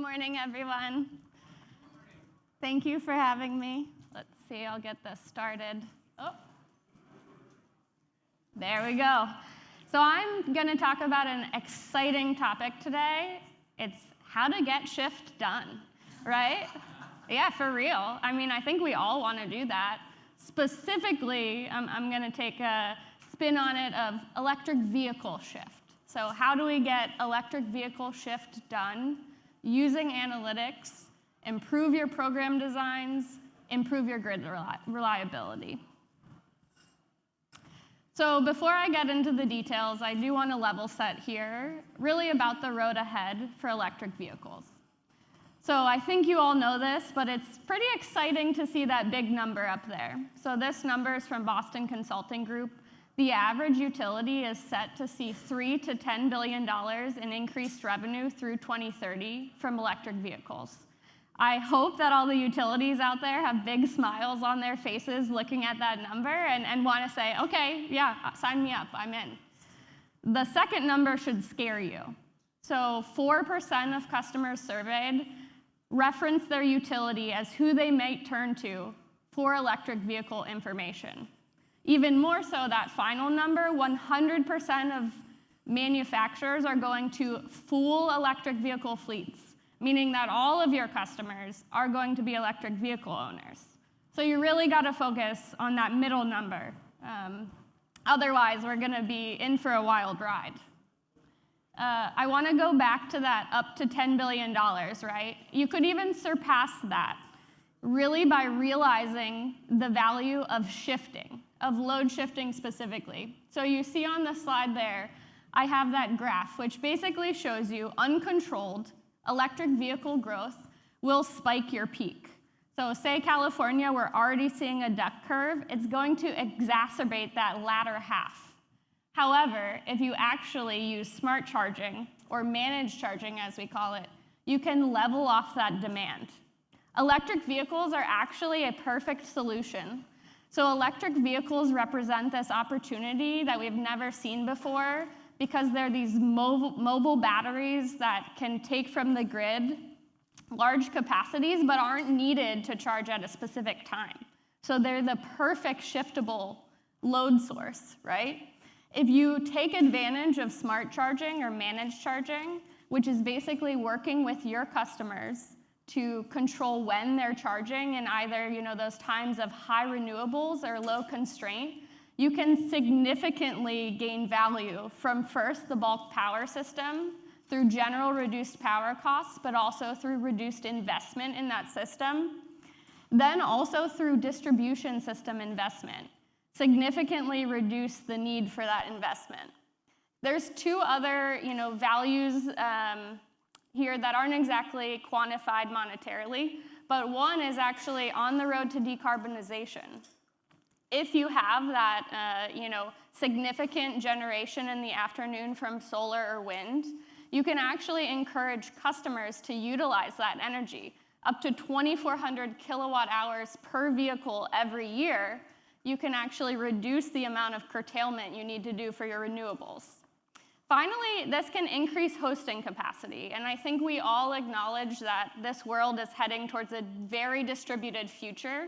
morning, everyone. Thank you for having me. Let's see, I'll get this started. Oh, there we go. So I'm going to talk about an exciting topic today. It's how to get shift done, right? Yeah, for real. I mean, I think we all want to do that. Specifically, I'm going to take a spin on it of electric vehicle shift. So how do we get electric vehicle shift done using analytics, improve your program designs, improve your grid reliability? So before I get into the details, I do want to level set here, really about the road ahead for electric vehicles. So I think you all know this, but it's pretty exciting to see that big number up there. So this number is from Boston Consulting Group. The average utility is set to see $3 to $10 billion in increased revenue through 2030 from electric vehicles. I hope that all the utilities out there have big smiles on their faces looking at that number and want to say, okay, yeah, sign me up, I'm in. The second number should scare you. So 4% of customers surveyed reference their utility as who they might turn to for electric vehicle information. Even more so, that final number, 100% of manufacturers are going to full electric vehicle fleets, meaning that all of your customers are going to be electric vehicle owners. So you really got to focus on that middle number. Otherwise, we're going to be in for a wild ride. I want to go back to that up to $10 billion, right? You could even surpass that, really by realizing the value of shifting, of load shifting specifically. So you see on the slide there, I have that graph, which basically shows you uncontrolled electric vehicle growth will spike your peak. So say California, we're already seeing a duck curve. It's going to exacerbate that latter half. However, if you actually use smart charging, or managed charging as we call it, you can level off that demand. Electric vehicles are actually a perfect solution. So electric vehicles represent this opportunity that we've never seen before because they're these mobile batteries that can take from the grid large capacities but aren't needed to charge at a specific time. So they're the perfect shiftable load source, right? If you take advantage of smart charging or managed charging, which is basically working with your customers to control when they're charging in either those times of high renewables or low constraint, you can significantly gain value from first the bulk power system through general reduced power costs, but also through reduced investment in that system. Then also through distribution system investment, significantly reduce the need for that investment. There's two other values here that aren't exactly quantified monetarily, but one is actually on the road to decarbonization. If you have that significant generation in the afternoon from solar or wind, you can actually encourage customers to utilize that energy. Up to 2,400 kilowatt hours per vehicle every year, you can actually reduce the amount of curtailment you need to do for your renewables. Finally, this can increase hosting capacity, and I think we all acknowledge that this world is heading towards a very distributed future,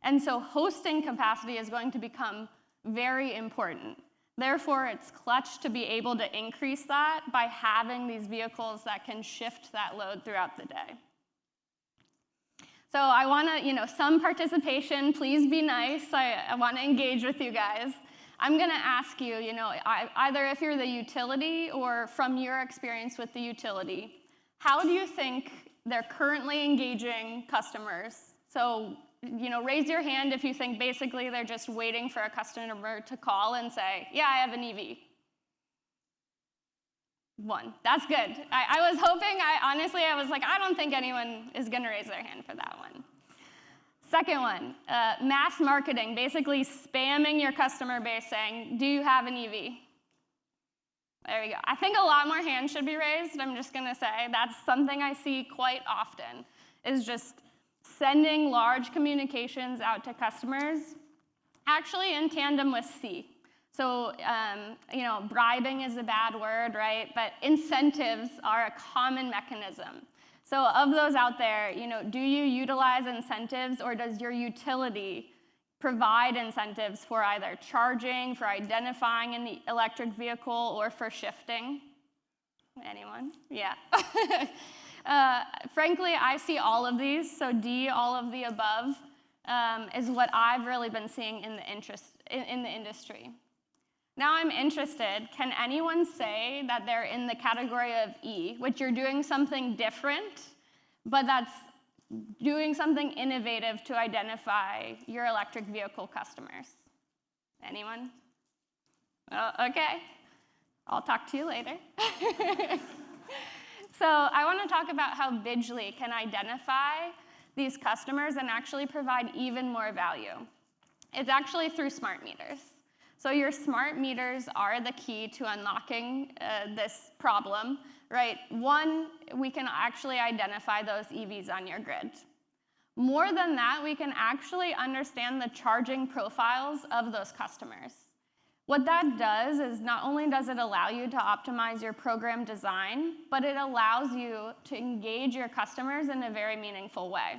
and so hosting capacity is going to become very important. Therefore, it's clutch to be able to increase that by having these vehicles that can shift that load throughout the day. So I want to, some participation, please be nice. I want to engage with you guys. I'm going to ask you, either if you're the utility or from your experience with the utility, how do you think they're currently engaging customers? So, raise your hand if you think basically they're just waiting for a customer to call and say, yeah, I have an EV. One. That's good. I was hoping, honestly, I was like, I don't think anyone is going to raise their hand for that one. Second one, mass marketing, basically spamming your customer base saying, do you have an EV? There we go. I think a lot more hands should be raised. I'm just going to say that's something I see quite often, is just sending large communications out to customers, actually in tandem with C. So, bribing is a bad word, right? But incentives are a common mechanism. So of those out there, do you utilize incentives, or does your utility provide incentives for either charging, for identifying an electric vehicle, or for shifting? Anyone? Yeah. Frankly, I see all of these, so D, all of the above, is what I've really been seeing in the industry. Now I'm interested, can anyone say that they're in the category of E, which you're doing something different, but that's doing something innovative to identify your electric vehicle customers? Anyone? Okay. I'll talk to you later. So I want to talk about how Bidgely can identify these customers and actually provide even more value. It's actually through smart meters. So your smart meters are the key to unlocking this problem, right? One, we can actually identify those EVs on your grid. More than that, we can actually understand the charging profiles of those customers. What that does is not only does it allow you to optimize your program design, but it allows you to engage your customers in a very meaningful way.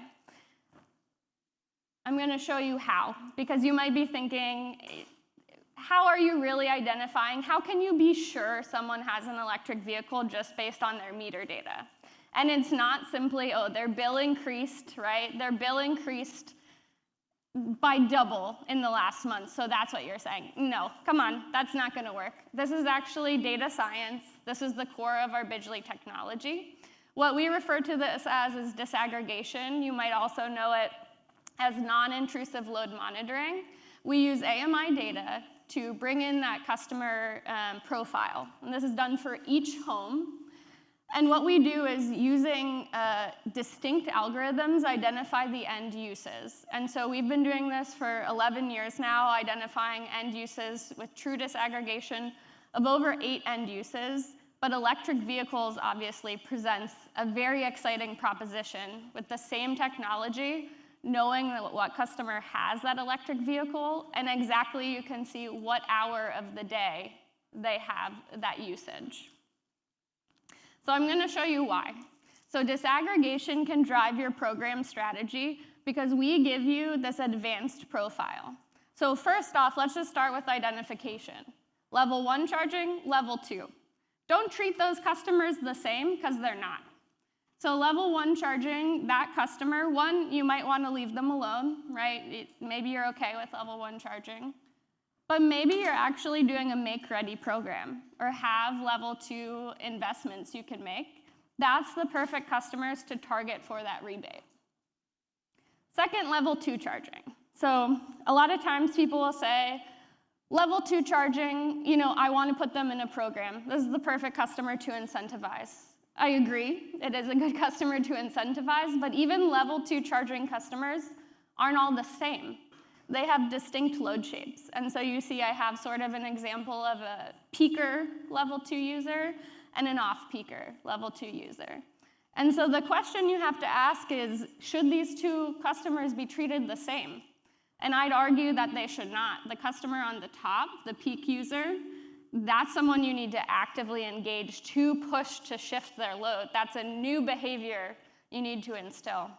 I'm going to show you how, because you might be thinking, how are you really identifying? How can you be sure someone has an electric vehicle just based on their meter data? And it's not simply, oh, their bill increased, right? Their bill increased by double in the last month, so that's what you're saying. No, come on, that's not going to work. This is actually data science. This is the core of our Bidgely technology. What we refer to this as is disaggregation. You might also know it as non-intrusive load monitoring. We use AMI data to bring in that customer profile, and this is done for each home. And what we do is, using distinct algorithms, identify the end uses. And so we've been doing this for 11 years now, identifying end uses with true disaggregation of over 8 end uses. But electric vehicles obviously presents a very exciting proposition with the same technology, knowing what customer has that electric vehicle, and exactly you can see what hour of the day they have that usage. So I'm going to show you why. So disaggregation can drive your program strategy because we give you this advanced profile. So first off, let's just start with identification. Level 1 charging, level 2. Don't treat those customers the same, because they're not. So level 1 charging, that customer, one, you might want to leave them alone, right? Maybe you're okay with level 1 charging. But maybe you're actually doing a make-ready program or have level 2 investments you can make. That's the perfect customers to target for that rebate. Second, level 2 charging. So a lot of times people will say, level 2 charging, I want to put them in a program. This is the perfect customer to incentivize. I agree, it is a good customer to incentivize, but even level 2 charging customers aren't all the same. They have distinct load shapes. And so you see I have sort of an example of a peaker level 2 user and an off-peaker level 2 user. And so the question you have to ask is, should these two customers be treated the same? And I'd argue that they should not. The customer on the top, the peak user, that's someone you need to actively engage to push to shift their load. That's a new behavior you need to instill.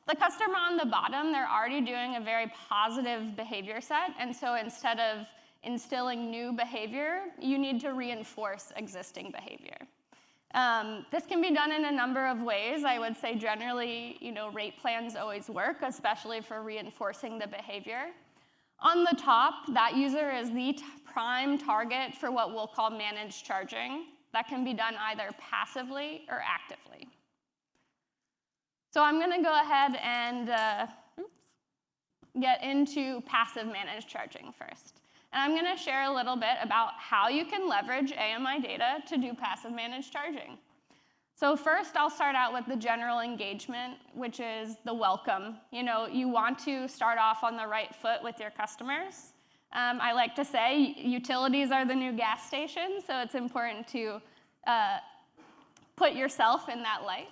The customer on the bottom, they're already doing a very positive behavior set, and so instead of instilling new behavior, you need to reinforce existing behavior. This can be done in a number of ways. I would say generally, rate plans always work, especially for reinforcing the behavior. On the top, that user is the prime target for what we'll call managed charging. That can be done either passively or actively. So I'm going to go ahead and get into passive managed charging first. And I'm going to share a little bit about how you can leverage AMI data to do passive managed charging. So first, I'll start out with the general engagement, which is the welcome. You want to start off on the right foot with your customers. I like to say utilities are the new gas station, so it's important to put yourself in that light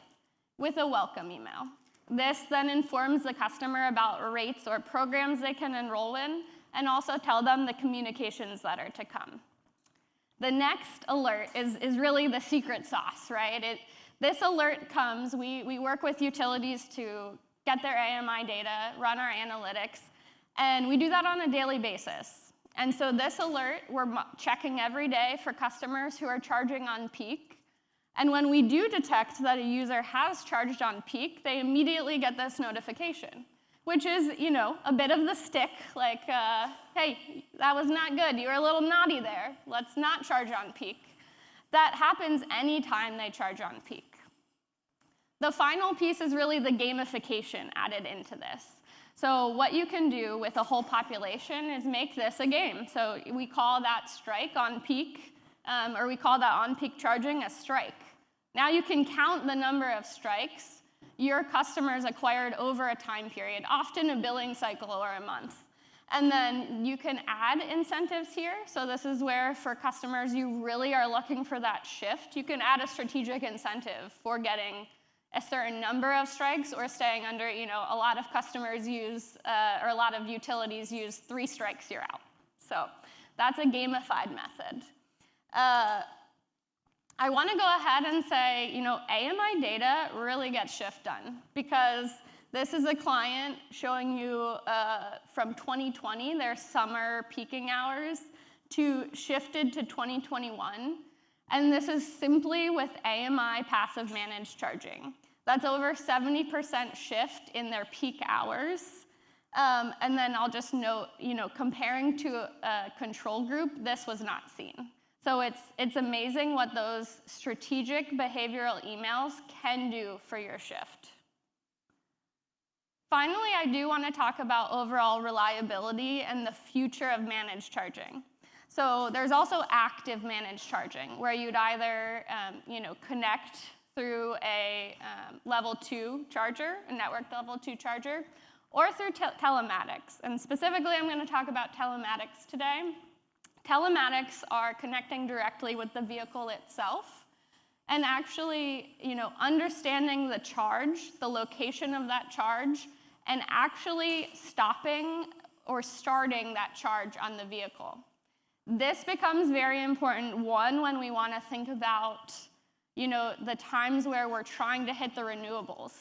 with a welcome email. This then informs the customer about rates or programs they can enroll in, and also tell them the communications that are to come. The next alert is really the secret sauce, right? this alert comes, we work with utilities to get their AMI data, run our analytics, and we do that on a daily basis. And so this alert, we're checking every day for customers who are charging on peak. And when we do detect that a user has charged on peak, they immediately get this notification, which is, a bit of the stick, like, hey, that was not good. You were a little naughty there. Let's not charge on peak. That happens anytime they charge on peak. The final piece is really the gamification added into this. So what you can do with a whole population is make this a game. So we call that strike on peak, or we call that on-peak charging a strike. Now you can count the number of strikes your customers acquired over a time period, often a billing cycle or a month. And then you can add incentives here. So this is where, for customers, you really are looking for that shift. You can add a strategic incentive for getting a certain number of strikes or staying under, a lot of customers use, or a lot of utilities use 3 strikes, you're out. So that's a gamified method. I want to go ahead and say, AMI data really gets shift done, because this is a client showing you from 2020, their summer peaking hours, shifted to 2021. And this is simply with AMI passive managed charging. That's over 70% shift in their peak hours. And then I'll just note, comparing to a control group, this was not seen. So it's amazing what those strategic behavioral emails can do for your shift. Finally, I do want to talk about overall reliability and the future of managed charging. So there's also active managed charging, where you'd either connect through a level 2 charger, a network level 2 charger, or through telematics. And specifically, I'm going to talk about telematics today. Telematics are connecting directly with the vehicle itself, and actually, understanding the charge, the location of that charge, and actually stopping or starting that charge on the vehicle. This becomes very important, one, when we want to think about, the times where we're trying to hit the renewables.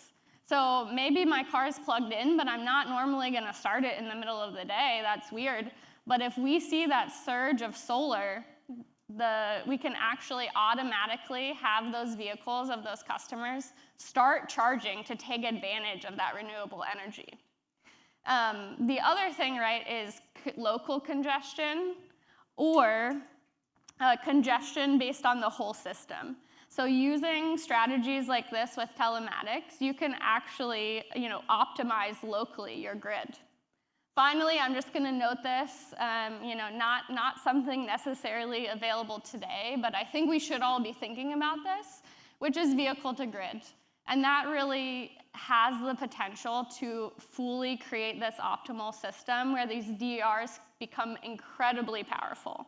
So maybe my car is plugged in, but I'm not normally going to start it in the middle of the day. That's weird. But if we see that surge of solar, we can actually automatically have those vehicles of those customers start charging to take advantage of that renewable energy. The other thing, right, is local congestion, or congestion based on the whole system. So using strategies like this with telematics, you can actually optimize locally your grid. Finally, I'm just going to note this, not something necessarily available today, but I think we should all be thinking about this, which is vehicle to grid. And that really has the potential to fully create this optimal system where these DERs become incredibly powerful.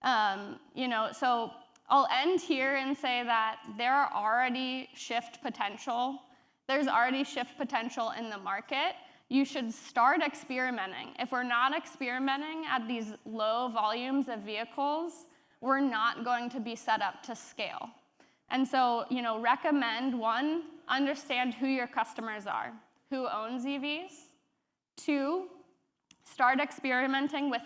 So I'll end here and say that there are already shift potential. There's already shift potential in the market. You should start experimenting. If we're not experimenting at these low volumes of vehicles, we're not going to be set up to scale. And so, recommend, 1, understand who your customers are, who owns EVs. 2, start experimenting with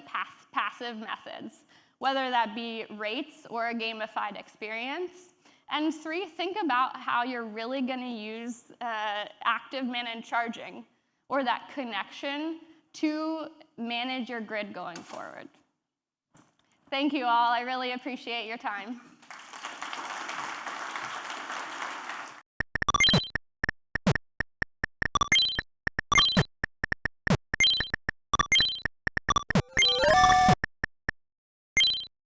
passive methods, whether that be rates or a gamified experience. And 3, think about how you're really going to use active managed charging, or that connection, to manage your grid going forward. Thank you all. I really appreciate your time.